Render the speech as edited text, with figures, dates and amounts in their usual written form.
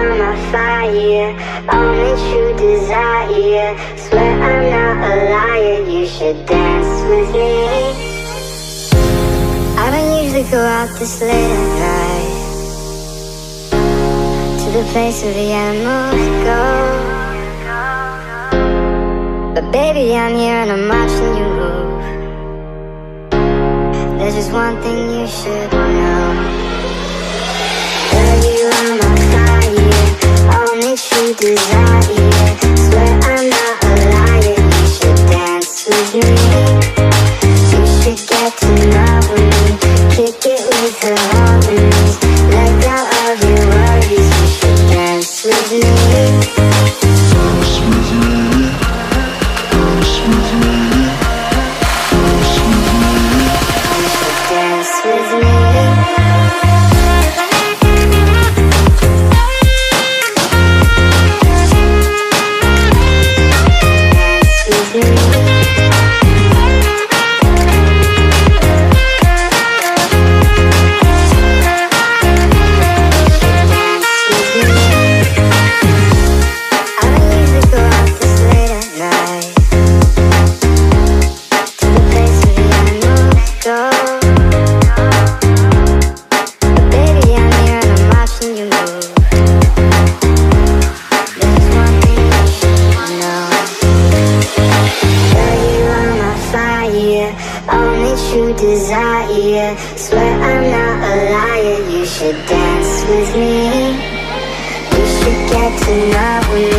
are my fire, only true desire. Swear I'm not a liar, you should dance with me. I don't usually go out this late at night, to the place where the animals go. But baby, I'm here and I'm watching you move. There's just one thing you should know. Girl, you are my fire, only true desire. Swear I'm not a liar, you should dance with me. You should get to know me, kick it with the harmonies. Let go of your worries, you should dance with me. Dance with me. Dance with me. Dance with me. You should dance with me. Only true desire. Swear I'm not a liar, you should dance with me. You should get to know me,